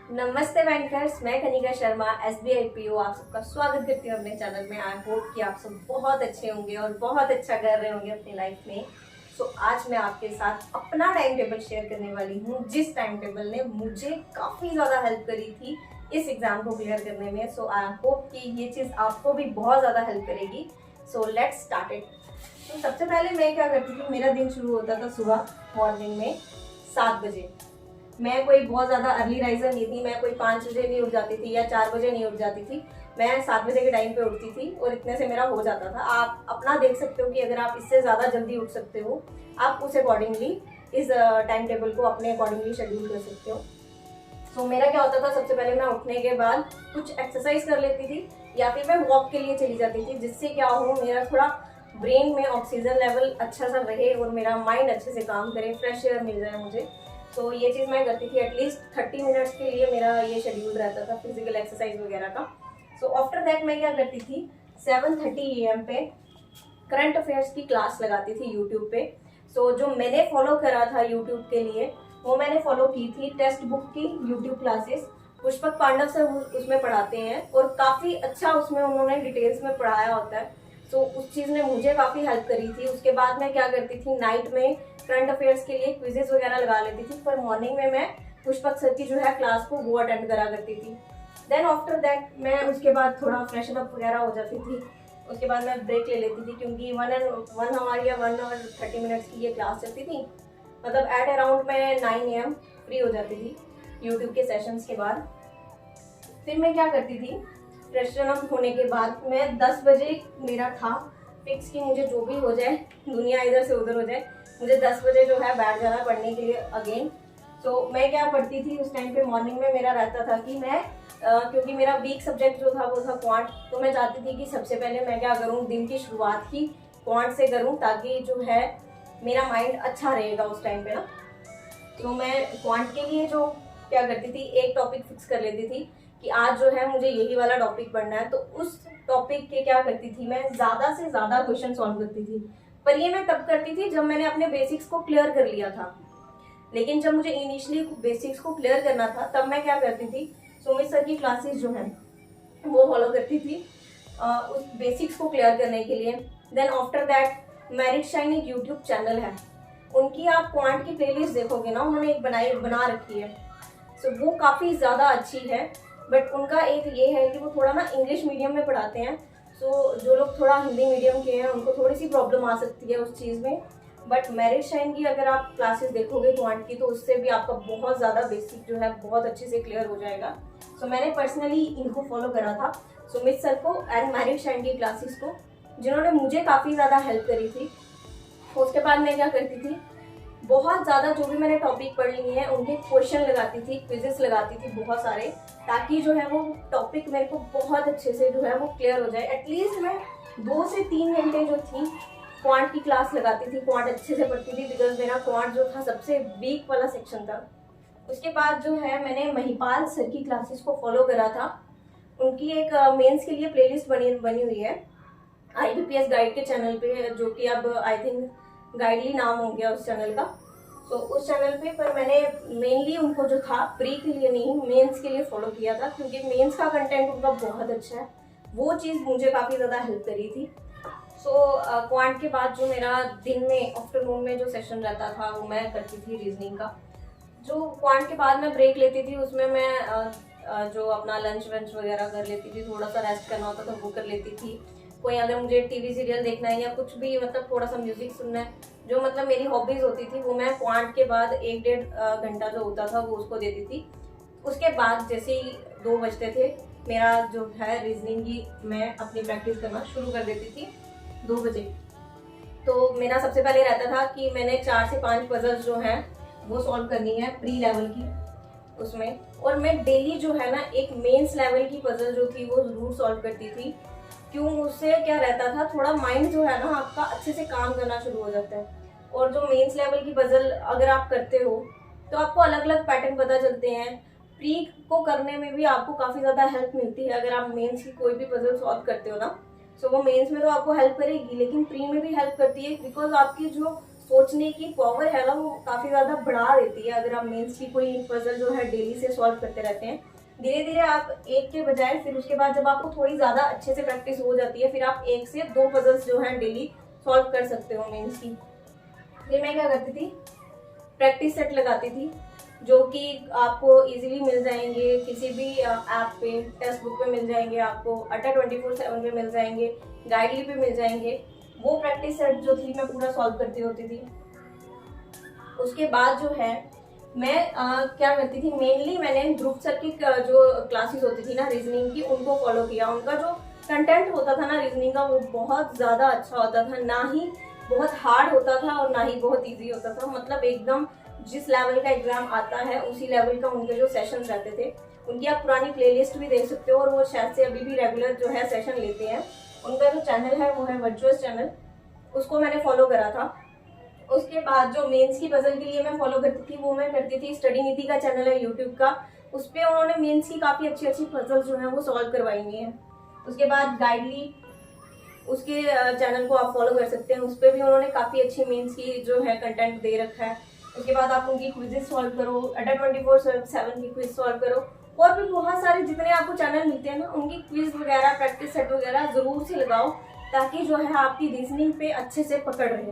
नमस्ते बैंकर्स, मैं Kanika Sharma SBI PO आप सबका स्वागत करती हूँ अपने चैनल में। आई होप कि आप सब बहुत अच्छे होंगे और बहुत अच्छा कर रहे होंगे अपनी लाइफ में। आज मैं आपके साथ अपना टाइम टेबल शेयर करने वाली हूँ, जिस टाइम टेबल ने मुझे काफ़ी ज़्यादा हेल्प करी थी इस एग्ज़ाम को क्लियर करने में। आई होप कि ये चीज़ आपको भी बहुत ज़्यादा हेल्प करेगी। Let's start it. तो सबसे पहले मैं क्या करती थी, मेरा दिन शुरू होता था सुबह मॉर्निंग में 7 बजे। मैं कोई बहुत ज़्यादा अर्ली राइजर नहीं थी, मैं कोई 5 बजे नहीं उठ जाती थी या 4 बजे नहीं उठ जाती थी। मैं 7 बजे के टाइम पे उठती थी और इतने से मेरा हो जाता था। आप अपना देख सकते हो कि अगर आप इससे ज़्यादा जल्दी उठ सकते हो, आप उस अकॉर्डिंगली इस टाइम टेबल को अपने अकॉर्डिंगली शेड्यूल कर सकते हो। मेरा क्या होता था, सबसे पहले मैं उठने के बाद कुछ एक्सरसाइज कर लेती थी या फिर मैं वॉक के लिए चली जाती थी, जिससे क्या हो, मेरा थोड़ा ब्रेन में ऑक्सीजन लेवल अच्छा सा रहे और मेरा माइंड अच्छे से काम करे, फ्रेश एयर मिल जाए मुझे। ये चीज़ मैं करती थी। एटलीस्ट 30 मिनट्स के लिए मेरा ये शेड्यूल रहता था फिजिकल एक्सरसाइज वगैरह का। आफ्टर दैट मैं क्या करती थी, 7:30 AM पे करंट अफेयर्स की क्लास लगाती थी यूट्यूब पे। जो मैंने फॉलो करा था यूट्यूब के लिए, वो मैंने फॉलो की थी टेक्स्ट बुक की YouTube classes. Pushpak Pandav sir उसमें पढ़ाते हैं और काफ़ी अच्छा उसमें उन्होंने डिटेल्स में पढ़ाया होता है। उस चीज़ ने मुझे काफ़ी हेल्प करी थी। उसके बाद मैं क्या करती थी, नाइट में करंट अफेयर्स के लिए क्विजेस वगैरह लगा लेती थी, पर मॉर्निंग में मैं पुष्पक सर की जो है क्लास को वो अटेंड करा करती थी। देन आफ्टर दैट मैं उसके बाद थोड़ा फ्रेशन अप वगैरह हो जाती थी। उसके बाद मैं ब्रेक ले लेती थी, क्योंकि 1 आवर या 1 आवर 30 मिनट्स की ये क्लास चलती थी। मतलब एट अराउंड मैं 9 AM फ्री हो जाती थी यूट्यूब के सेशंस के बाद। फिर मैं क्या करती थी, फ्रेशन अप होने के बाद मैं 10 बजे मेरा था फिक्स कि मुझे जो भी हो जाए, दुनिया इधर से उधर हो जाए, मुझे 10 बजे जो है बैठ जाना पढ़ने के लिए अगेन। मैं क्या पढ़ती थी उस टाइम पे, मॉर्निंग में मेरा रहता था कि मैं क्योंकि मेरा वीक सब्जेक्ट जो था वो था क्वांट। तो मैं चाहती थी कि सबसे पहले मैं क्या करूँ, दिन की शुरुआत ही क्वांट से करूँ, ताकि जो है मेरा माइंड अच्छा रहेगा उस टाइम पे ना। मैं क्वांट के लिए जो क्या करती थी, एक टॉपिक फिक्स कर लेती थी कि आज जो है मुझे यही वाला टॉपिक पढ़ना है। तो उस टॉपिक के क्या करती थी, मैं ज़्यादा से ज़्यादा क्वेश्चन सॉल्व करती थी। पर ये मैं तब करती थी जब मैंने अपने बेसिक्स को क्लियर कर लिया था। लेकिन जब मुझे इनिशियली बेसिक्स को क्लियर करना था, तब मैं क्या करती थी, सुमित सर की क्लासेस जो है वो फॉलो करती थी उस बेसिक्स को क्लियर करने के लिए। Then after that merit shine एक यूट्यूब चैनल है, उनकी आप क्वांट की प्लेलिस्ट देखोगे ना, उन्होंने एक बना रखी है। वो काफ़ी ज़्यादा अच्छी है। बट उनका एक ये है कि वो थोड़ा ना इंग्लिश मीडियम में पढ़ाते हैं। जो लोग थोड़ा हिंदी मीडियम के हैं, उनको थोड़ी सी प्रॉब्लम आ सकती है उस चीज़ में। बट मेरिट शाइन की अगर आप क्लासेस देखोगे क्वांट की, तो उससे भी आपका बहुत ज़्यादा बेसिक जो है बहुत अच्छे से क्लियर हो जाएगा। मैंने पर्सनली इनको फॉलो करा था, सुमित सर को एंड मेरिट शाइन की क्लासेस को, जिन्होंने मुझे काफ़ी ज़्यादा हेल्प करी थी। उसके बाद मैं क्या करती थी, बहुत ज़्यादा जो भी मैंने टॉपिक पढ़ लिए हैं उनके क्वेश्चन लगाती थी, क्विजेस लगाती थी बहुत सारे, ताकि जो है वो टॉपिक मेरे को बहुत अच्छे से जो है वो क्लियर हो जाए। एटलीस्ट मैं 2 से 3 घंटे जो थी क्वांट की क्लास लगाती थी, क्वांट अच्छे से पढ़ती थी, बिकॉज मेरा क्वांट जो था सबसे वीक वाला सेक्शन था। उसके बाद जो है मैंने महिपाल सर की क्लासेस को फॉलो करा था। उनकी एक मेंस के लिए प्लेलिस्ट बनी हुई है IBPS गाइड के चैनल पे, जो कि अब आई थिंक गाइडली नाम हो गया उस चैनल का। उस चैनल पे पर मैंने मेनली उनको जो था प्री के लिए नहीं, मेंस के लिए फॉलो किया था, क्योंकि मेंस का कंटेंट उनका बहुत अच्छा है। वो चीज़ मुझे काफ़ी ज़्यादा हेल्प करी थी। क्वांट के बाद जो मेरा दिन में आफ्टरनून में जो सेशन रहता था, वो मैं करती थी रीजनिंग का। जो क्वांट के बाद मैं ब्रेक लेती थी, उसमें मैं जो अपना लंच वंच वगैरह कर लेती थी, थोड़ा सा रेस्ट करना होता था वो कर लेती थी। कोई अगर मुझे टीवी सीरियल देखना है या कुछ भी, मतलब थोड़ा सा म्यूजिक सुनना है, जो मतलब मेरी हॉबीज होती थी, वो मैं क्वांट के बाद 1-1.5 घंटा जो होता था वो उसको देती थी। उसके बाद जैसे ही 2 बजते थे, मेरा जो है रीजनिंग की मैं अपनी प्रैक्टिस करना शुरू कर देती थी 2 बजे। मेरा सबसे पहले रहता था कि मैंने 4 से 5 पजल्स जो हैं वो सॉल्व करनी है प्री लेवल की उसमें, और मैं डेली जो है ना एक मेंस लेवल की पजल जो थी वो जरूर सॉल्व करती थी। क्यों, उससे क्या रहता था, थोड़ा माइंड जो है ना आपका अच्छे से काम करना शुरू हो जाता है। और जो मेंस लेवल की पजल अगर आप करते हो तो आपको अलग अलग पैटर्न पता चलते हैं। प्री को करने में भी आपको काफ़ी ज़्यादा हेल्प मिलती है। अगर आप मेंस की कोई भी पजल सॉल्व करते हो ना, वो मेंस में तो आपको हेल्प करेगी, लेकिन प्री में भी हेल्प करती है, बिकॉज आपकी जो सोचने की पावर है ना वो काफ़ी ज़्यादा बढ़ा देती है। अगर आप मेंस की कोई पजल जो है डेली से सॉल्व करते रहते हैं, धीरे धीरे आप एक के बजाय फिर उसके बाद जब आपको थोड़ी ज़्यादा अच्छे से प्रैक्टिस हो जाती है, फिर आप 1 से 2 पजल्स जो हैं डेली सॉल्व कर सकते हो मेंस की। फिर मैं क्या करती थी, प्रैक्टिस सेट लगाती थी जो कि आपको इजीली मिल जाएंगे, किसी भी ऐप पे, टेक्स्ट बुक पे मिल जाएंगे, आपको अड्डा 24/7 पे मिल जाएंगे, गाइडली पे मिल जाएंगे। वो प्रैक्टिस सेट जो थी मैं पूरा सॉल्व करती होती थी। उसके बाद जो है मैं क्या करती थी, मेनली मैंने ध्रुव सर की जो क्लासेस होती थी ना रीजनिंग की, उनको फॉलो किया। उनका जो कंटेंट होता था ना रीजनिंग का, वो बहुत ज़्यादा अच्छा होता था, ना ही बहुत हार्ड होता था और ना ही बहुत इजी होता था। मतलब एकदम जिस लेवल का एग्जाम आता है उसी लेवल का उनके जो सेशंस रहते थे। उनकी आप पुरानी प्लेलिस्ट भी देख सकते हो, और वो शायद से अभी भी रेगुलर जो है सेशन लेते हैं। उनका जो चैनल है वो है वर्चुअस चैनल, उसको मैंने फॉलो करा था। उसके बाद जो मेंस की पजल के लिए मैं फॉलो करती थी, वो मैं करती थी स्टडी नीति का चैनल है यूट्यूब का, उस पर उन्होंने मेंस की काफ़ी अच्छी अच्छी पजल जो है वो सॉल्व करवाई हुई है। उसके बाद गाइडली, उसके चैनल को आप फॉलो कर सकते हैं, उस पर भी उन्होंने काफ़ी अच्छी मेंस की जो है कंटेंट दे रखा है। उसके बाद आप उनकी क्विजेस सॉल्व करो, अड्डा 24/7 की क्विज सॉल्व करो, और भी बहुत सारे जितने आपको चैनल मिलते हैं ना, उनकी क्विज वगैरह, प्रैक्टिस सेट वगैरह जरूर से लगाओ, ताकि जो है आपकी रीजनिंग पे अच्छे से पकड़ रहे।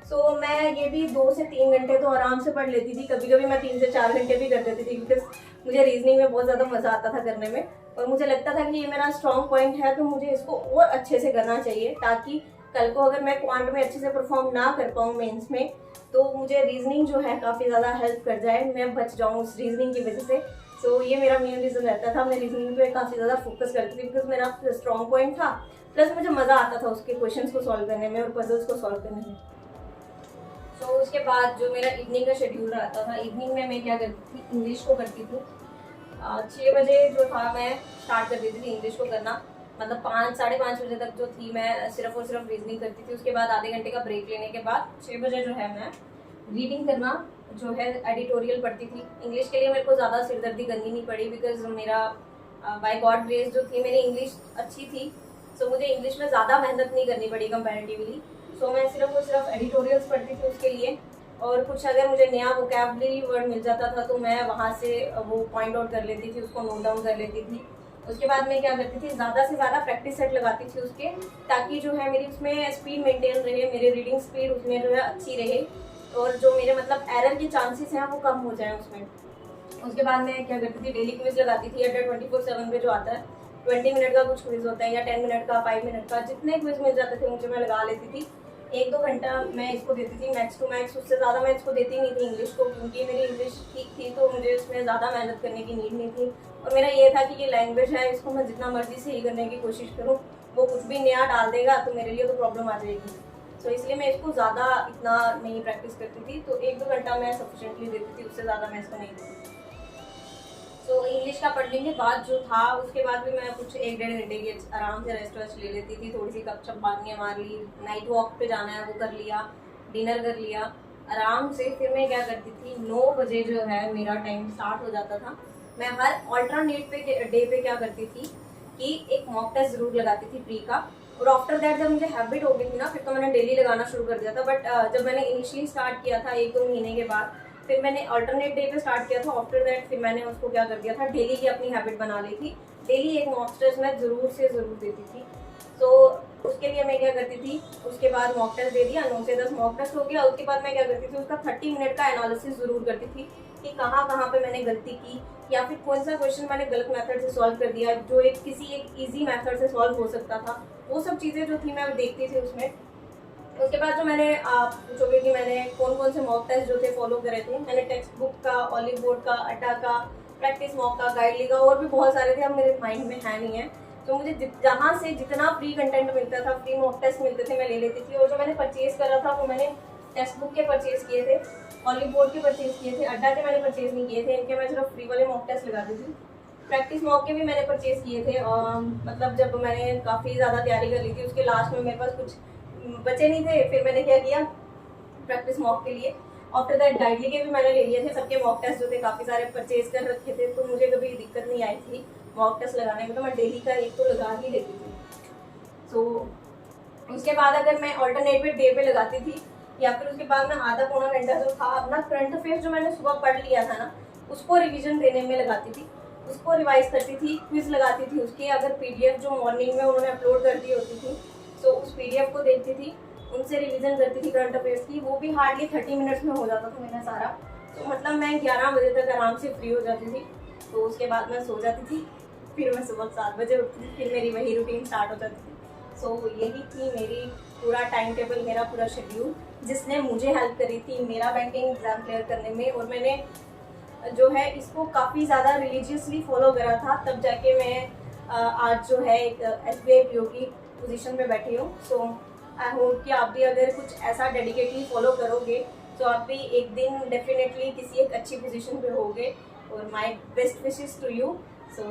सो मैं ये भी 2 से 3 घंटे तो आराम से पढ़ लेती थी, कभी कभी मैं 3 से 4 घंटे भी कर देती थी, बिकॉज मुझे रीजनिंग में बहुत ज़्यादा मज़ा आता था करने में, और मुझे लगता था कि ये मेरा स्ट्रॉन्ग पॉइंट है, तो मुझे इसको और अच्छे से करना चाहिए, ताकि कल को अगर मैं क्वांट में अच्छे से परफॉर्म ना कर पाऊँ मेंस में, तो मुझे रीजनिंग जो है काफ़ी ज़्यादा हेल्प कर जाए, मैं बच जाऊँ उस रीजनिंग की वजह से। सो ये मेरा मेन रीज़न रहता था, मैं रीजनिंग पे काफ़ी ज़्यादा फोकस करती थी, बिकॉज मेरा स्ट्रॉन्ग पॉइंट था, प्लस मुझे मज़ा आता था उसके क्वेश्चंस को सॉल्व करने में और पजल्स को सॉल्व करने में। सो उसके बाद जो मेरा इवनिंग का शेड्यूल रहता था, इवनिंग में मैं क्या करती थी, इंग्लिश को करती थी। 6 बजे जो था मैं स्टार्ट कर देती थी इंग्लिश को करना, मतलब 5 साढ़े 5 बजे तक जो थी मैं सिर्फ और सिर्फ रीजनिंग करती थी। उसके बाद आधे घंटे का ब्रेक लेने के बाद 6 बजे जो है मैं रीडिंग करना जो है एडिटोरियल पढ़ती थी। इंग्लिश के लिए मेरे को ज़्यादा सिरदर्दी करनी नहीं पड़ी, बिकॉज मेरा बाय गॉड ग्रेस जो थी मेरी इंग्लिश अच्छी थी, सो मुझे इंग्लिश में ज़्यादा मेहनत नहीं करनी पड़ी कंपैरेटिवली। सो मैं सिर्फ और सिर्फ एडिटोरियल्स पढ़ती थी उसके लिए, और कुछ अगर मुझे नया वोकैबुलरी वर्ड मिल जाता था तो मैं वहाँ से वो पॉइंट आउट कर लेती थी, उसको नोट डाउन कर लेती थी। उसके बाद मैं क्या करती थी, ज़्यादा से ज़्यादा प्रैक्टिस सेट लगाती थी उसके, ताकि जो है मेरी उसमें स्पीड मेंटेन रहे, मेरी रीडिंग स्पीड उसमें जो है अच्छी रहे, और जो मेरे मतलब एरर के चांसेस हैं वो कम हो जाए उसमें। उसके बाद मैं क्या करती थी, डेली क्विज लगाती थी अड्डा 24/7 पे जो आता है, 20 मिनट का कुछ क्विज होता है, या 10 मिनट का, 5 मिनट का, जितने क्विज मिल जाते थे मुझे मैं लगा लेती थी। 1-2 घंटा मैं इसको देती थी मैक्स टू मैक्स, उससे ज़्यादा मैं इसको देती नहीं थी इंग्लिश को, क्योंकि मेरी इंग्लिश ठीक थी तो मुझे इसमें ज़्यादा मेहनत करने की नीड नहीं थी। और मेरा ये था कि ये लैंग्वेज है, इसको मैं जितना मर्जी सही करने की कोशिश करूँ, वो कुछ भी नया डाल देगा तो मेरे लिए तो प्रॉब्लम आ जाएगी। तो इसलिए मैं इसको ज़्यादा इतना नहीं प्रैक्टिस करती थी, तो 1-2 घंटा मैं सफिशेंटली देती थी, उससे ज़्यादा मैं इसको नहीं देती थी। सो इंग्लिश का पढ़ने के बाद जो था, उसके बाद भी मैं कुछ 1-1.5 घंटे की आराम से रेस्ट वेस्ट ले लेती थी, थोड़ी सी गपशप मारनी मार ली, नाइट वॉक पे जाना है वो कर लिया, डिनर कर लिया आराम से। फिर मैं क्या करती थी, 9 बजे जो है मेरा टाइम स्टार्ट हो जाता था। मैं हर ऑल्टरनेट डे पे क्या करती थी कि एक मॉक टेस्ट जरूर लगाती थी प्री का, और आफ्टर दैट जब मुझे हैबिट हो गई थी ना, फिर तो मैंने डेली लगाना शुरू कर दिया था। बट जब मैंने इनिशियली स्टार्ट किया था 1-2 महीने के बाद, फिर मैंने अल्टरनेट डे पे स्टार्ट किया था। आफ्टर दैट फिर मैंने उसको क्या कर दिया था, डेली की अपनी हैबिट बना ली थी, डेली एक मॉक टेस्ट मैं जरूर से जरूर देती थी। तो उसके लिए मैं क्या करती थी, उसके बाद मॉक टेस्ट दे दिया, 9 से 10 मॉक टेस्ट हो गया, उसके बाद मैं क्या करती थी, उसका 30 मिनट का एनालिसिस जरूर करती थी कि कहाँ कहाँ पे मैंने गलती की, या फिर कौन सा क्वेश्चन मैंने गलत मेथड से सॉल्व कर दिया जो किसी एक इजी मेथड से सॉल्व हो सकता था। वो सब चीज़ें जो थी मैं देखती थी उसमें। उसके बाद जो मैंने, आप पूछोगे कि मैंने कौन कौन से मॉक टेस्ट जो थे फॉलो करे थे, मैंने टेक्स्ट बुक का, ऑलिव बोर्ड का, अड्डा का, प्रैक्टिस मॉक का, गाइडली का, और भी बहुत सारे थे, अब मेरे माइंड में है नहीं है। तो मुझे जहाँ से जितना फ्री कंटेंट मिलता था, फ्री मॉक टेस्ट मिलते थे, मैं ले लेती थी। और जो मैंने परचेज करा था वो मैंने टेक्स्ट बुक के परचेज किए थे, ऑलिव बोर्ड के परचेज किए थे, अड्डा के मैंने परचेज नहीं किए थे, इनके मैं सिर्फ फ्री वाले मॉक टेस्ट लगाती थी। प्रैक्टिस मॉक के भी मैंने परचेज किए थे, मतलब जब मैंने काफ़ी ज़्यादा तैयारी कर ली थी, उसके लास्ट में मेरे पास कुछ बचे नहीं थे, फिर मैंने क्या किया प्रैक्टिस मॉक के लिए। आफ्टर दैट गाइडली के भी मैंने ले लिए थे, सबके मॉक टेस्ट जो थे काफ़ी सारे परचेज कर रखे थे, तो मुझे कभी दिक्कत नहीं आई थी मॉक टेस्ट लगाने में, तो मैं डेली का एक तो लगा ही लेती थी। सो उसके बाद अगर मैं ऑल्टरनेटिव डे पे लगाती थी, या फिर उसके बाद मैं आधा पौना घंटा जो था अपना करंट अफेयर जो मैंने सुबह पढ़ लिया था ना, उसको रिवीजन देने में लगाती थी, उसको रिवाइज करती थी, क्विज लगाती थी उसकी। अगर पीडीएफ जो मॉर्निंग में उन्होंने अपलोड कर दी होती थी तो उस पीडीएफ को देखती थी, उनसे रिवीजन करती थी करंट अफेयर्स की। वो भी हार्डली 30 मिनट्स में हो जाता था मेरा सारा। तो मतलब मैं 11 बजे तक आराम से फ्री हो जाती थी। तो उसके बाद मैं सो जाती थी, फिर मैं सुबह 7 बजे उठती थी, फिर मेरी वही रूटीन स्टार्ट हो जाती थी। सो यही थी मेरी पूरा टाइम टेबल, मेरा पूरा शेड्यूल, जिसने मुझे हेल्प करी थी मेरा बैंकिंग एग्जाम क्लियर करने में। और मैंने जो है इसको काफ़ी ज़्यादा रिलीजियसली फॉलो करा था, तब जाके मैं आज जो है एक SBI PO की पोजीशन पे बैठी हूँ। सो आई होप कि आप भी अगर कुछ ऐसा डेडिकेटली फॉलो करोगे तो आप भी एक दिन डेफिनेटली किसी एक अच्छी पोजीशन पे होगे। और my best wishes to you. So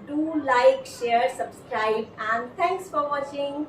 do like, share, subscribe and thanks for watching.